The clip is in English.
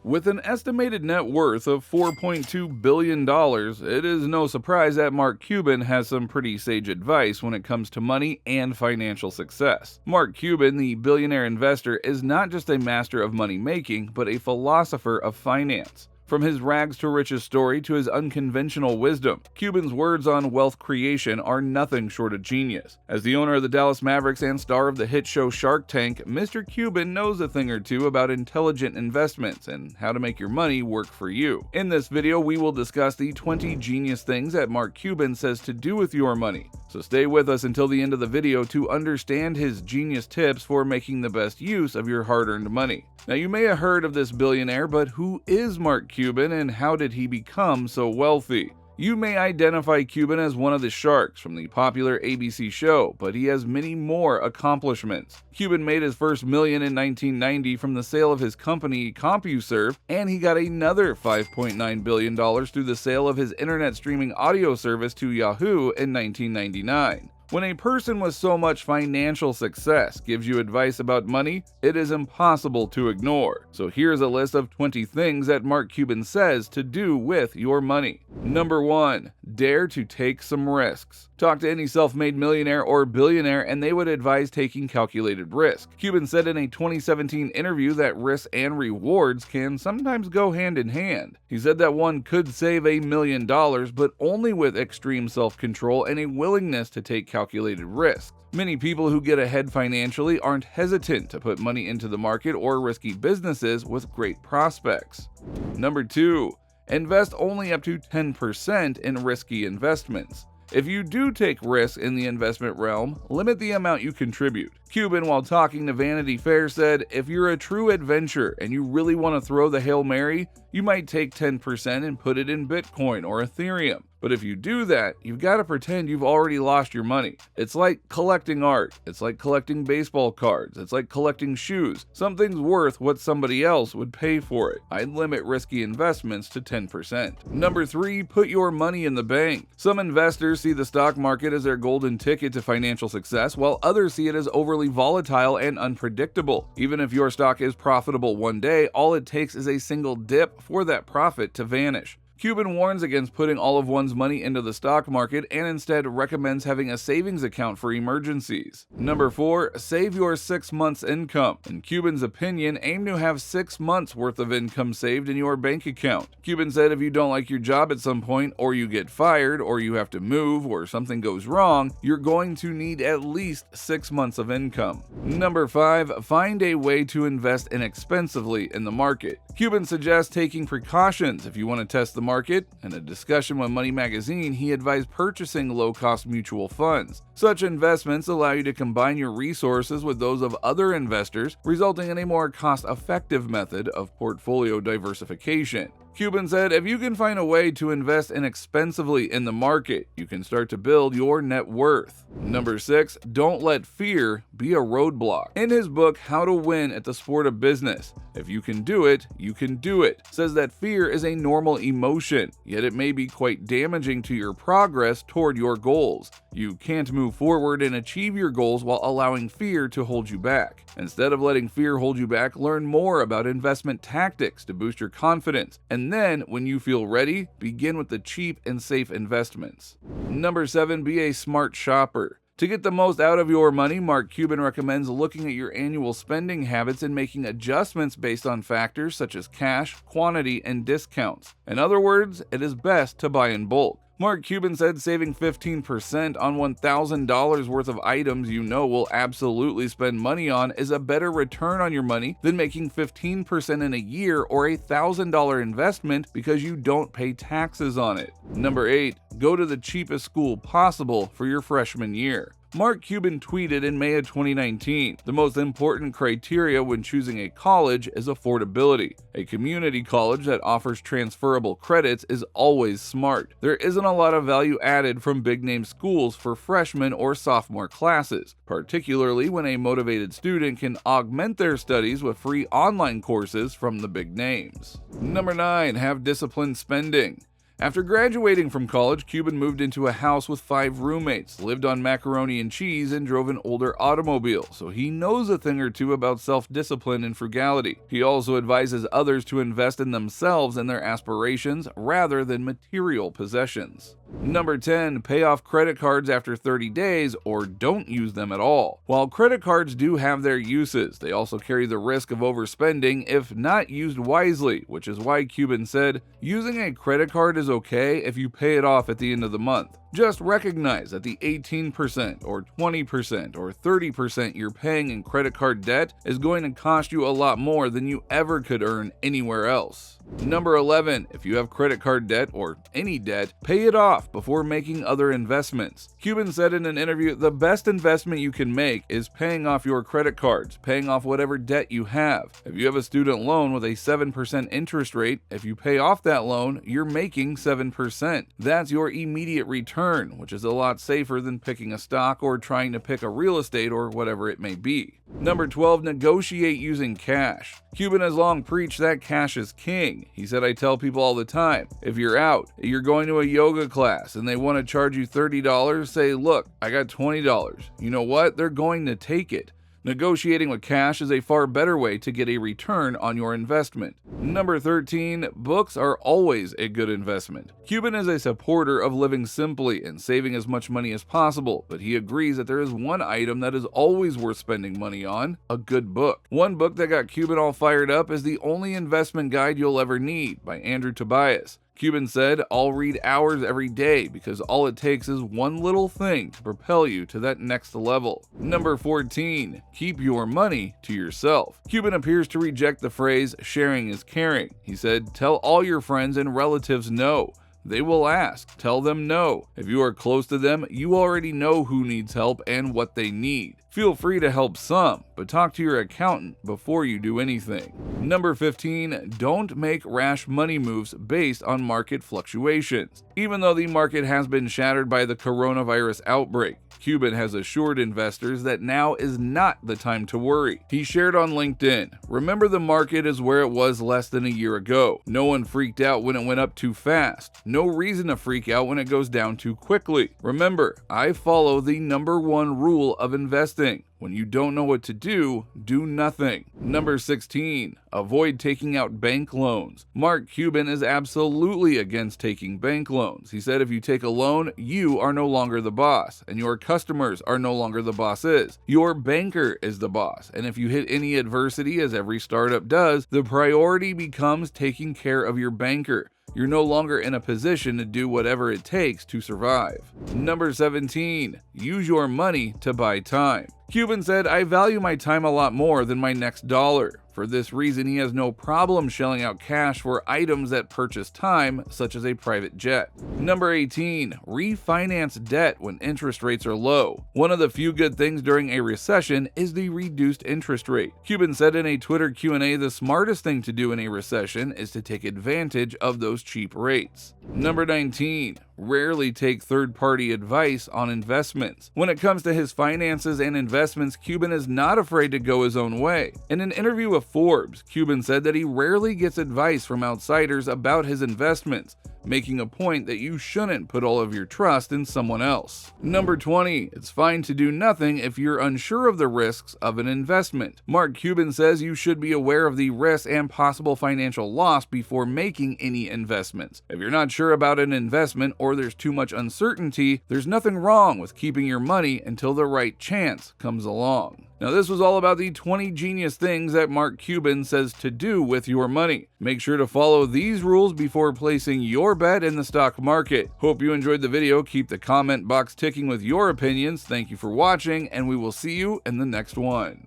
With an estimated net worth of $4.2 billion, it is no surprise that Mark Cuban has some pretty sage advice when it comes to money and financial success. Mark Cuban, the billionaire investor, is not just a master of money making, but a philosopher of finance. From his rags to riches story to his unconventional wisdom, Cuban's words on wealth creation are nothing short of genius. As the owner of the Dallas Mavericks and star of the hit show Shark Tank, Mr. Cuban knows a thing or two about intelligent investments and how to make your money work for you. In this video, we will discuss the 20 genius things that Mark Cuban says to do with your money. So stay with us until the end of the video to understand his genius tips for making the best use of your hard-earned money. Now, you may have heard of this billionaire, but who is Mark Cuban and how did he become so wealthy? You may identify Cuban as one of the sharks from the popular ABC show, but he has many more accomplishments. Cuban made his first million in 1990 from the sale of his company CompuServe, and he got another $5.9 billion through the sale of his internet streaming audio service to Yahoo in 1999. When a person with so much financial success gives you advice about money, it is impossible to ignore. So here's a list of 20 things that Mark Cuban says to do with your money. Number 1. Dare to take some risks. Talk to any self-made millionaire or billionaire and they would advise taking calculated risk. Cuban said in a 2017 interview that risks and rewards can sometimes go hand in hand. He said that one could save $1 million, but only with extreme self-control and a willingness to take calculated risks. Many people who get ahead financially aren't hesitant to put money into the market or risky businesses with great prospects. Number 2. Invest only up to 10% in risky investments. If you do take risks in the investment realm, limit the amount you contribute. Cuban, while talking to Vanity Fair, said, if you're a true adventurer and you really want to throw the Hail Mary, you might take 10% and put it in Bitcoin or Ethereum. But if you do that, you've got to pretend you've already lost your money. It's like collecting art. It's like collecting baseball cards. It's like collecting shoes. Something's worth what somebody else would pay for it. I'd limit risky investments to 10%. Number 3, put your money in the bank. Some investors see the stock market as their golden ticket to financial success, while others see it as overly volatile and unpredictable. Even if your stock is profitable one day, all it takes is a single dip for that profit to vanish. Cuban warns against putting all of one's money into the stock market and instead recommends having a savings account for emergencies. Number 4, save your 6 months' income. In Cuban's opinion, aim to have 6 months worth of income saved in your bank account. Cuban said if you don't like your job at some point, or you get fired, or you have to move, or something goes wrong, you're going to need at least 6 months of income. Number 5, find a way to invest inexpensively in the market. Cuban suggests taking precautions if you want to test the market. In a discussion with Money Magazine, he advised purchasing low-cost mutual funds. Such investments allow you to combine your resources with those of other investors, resulting in a more cost-effective method of portfolio diversification. Cuban said, if you can find a way to invest inexpensively in the market, you can start to build your net worth. Number 6, don't let fear be a roadblock. In his book, How to Win at the Sport of Business, if you can do it, you can do it, says that fear is a normal emotion, yet it may be quite damaging to your progress toward your goals. You can't move forward and achieve your goals while allowing fear to hold you back. Instead of letting fear hold you back, learn more about investment tactics to boost your confidence, and then, when you feel ready, begin with the cheap and safe investments. Number 7, be a smart shopper. To get the most out of your money, Mark Cuban recommends looking at your annual spending habits and making adjustments based on factors such as cash, quantity, and discounts. In other words, it is best to buy in bulk. Mark Cuban said saving 15% on $1,000 worth of items you know will absolutely spend money on is a better return on your money than making 15% in a year or a $1,000 investment because you don't pay taxes on it. Number 8, go to the cheapest school possible for your freshman year. Mark Cuban tweeted in May of 2019, the most important criteria when choosing a college is affordability. A community college that offers transferable credits is always smart. There isn't a lot of value added from big-name schools for freshman or sophomore classes, particularly when a motivated student can augment their studies with free online courses from the big names. Number 9, have disciplined spending. After graduating from college, Cuban moved into a house with 5 roommates, lived on macaroni and cheese, and drove an older automobile, so he knows a thing or two about self-discipline and frugality. He also advises others to invest in themselves and their aspirations rather than material possessions. Number 10. Pay off credit cards after 30 days or don't use them at all. While credit cards do have their uses, they also carry the risk of overspending if not used wisely, which is why Cuban said, "Using a credit card is okay if you pay it off at the end of the month. Just recognize that the 18% or 20% or 30% you're paying in credit card debt is going to cost you a lot more than you ever could earn anywhere else." Number 11. If you have credit card debt or any debt, pay it off before making other investments. Cuban said in an interview, "The best investment you can make is paying off your credit cards, paying off whatever debt you have. If you have a student loan with a 7% interest rate, if you pay off that loan, you're making 7%. That's your immediate return, which is a lot safer than picking a stock or trying to pick a real estate or whatever it may be." Number 12. Negotiate using cash. Cuban has long preached that cash is king. He said, "I tell people all the time, if you're going to a yoga class and they want to charge you $30, say, 'Look, I got $20. You know what? They're going to take it." Negotiating with cash is a far better way to get a return on your investment. Number 13. Books are always a good investment. Cuban is a supporter of living simply and saving as much money as possible, but he agrees that there is one item that is always worth spending money on: a good book. One book that got Cuban all fired up is The Only Investment Guide You'll Ever Need by Andrew Tobias. Cuban said, "I'll read hours every day because all it takes is one little thing to propel you to that next level." Number 14. Keep your money to yourself. Cuban appears to reject the phrase "sharing is caring." He said, "Tell all your friends and relatives no. They will ask. Tell them no. If you are close to them, you already know who needs help and what they need. Feel free to help some, but talk to your accountant before you do anything." Number 15. Don't make rash money moves based on market fluctuations. Even though the market has been shattered by the coronavirus outbreak, Cuban has assured investors that now is not the time to worry. He shared on LinkedIn, "Remember, the market is where it was less than a year ago. No one freaked out when it went up too fast. No reason to freak out when it goes down too quickly. Remember, I follow the #1 rule of investing. When you don't know what to do, do nothing." Number 16. Avoid taking out bank loans. Mark Cuban is absolutely against taking bank loans. He said, "If you take a loan, you are no longer the boss, and your customers are no longer the bosses. Your banker is the boss, and if you hit any adversity, as every startup does, the priority becomes taking care of your banker. You're no longer in a position to do whatever it takes to survive." Number 17. Use your money to buy time. Cuban said, "I value my time a lot more than my next dollar. For this reason, he has no problem shelling out cash for items that purchase time, such as a private jet." Number 18. Refinance debt when interest rates are low. One of the few good things during a recession is the reduced interest rate. Cuban said in a Twitter Q&A, the smartest thing to do in a recession is to take advantage of those cheap rates. Number 19. Rarely take third-party advice on investments. When it comes to his finances and investments, Cuban is not afraid to go his own way. In an interview with Forbes, Cuban said that he rarely gets advice from outsiders about his investments, making a point that you shouldn't put all of your trust in someone else. Number 20. It's fine to do nothing if you're unsure of the risks of an investment. Mark Cuban says you should be aware of the risks and possible financial loss before making any investments. If you're not sure about an investment or there's too much uncertainty, there's nothing wrong with keeping your money until the right chance comes along. Now, this was all about the 20 genius things that Mark Cuban says to do with your money. Make sure to follow these rules before placing your bet in the stock market. Hope you enjoyed the video. Keep the comment box ticking with your opinions. Thank you for watching, and we will see you in the next one.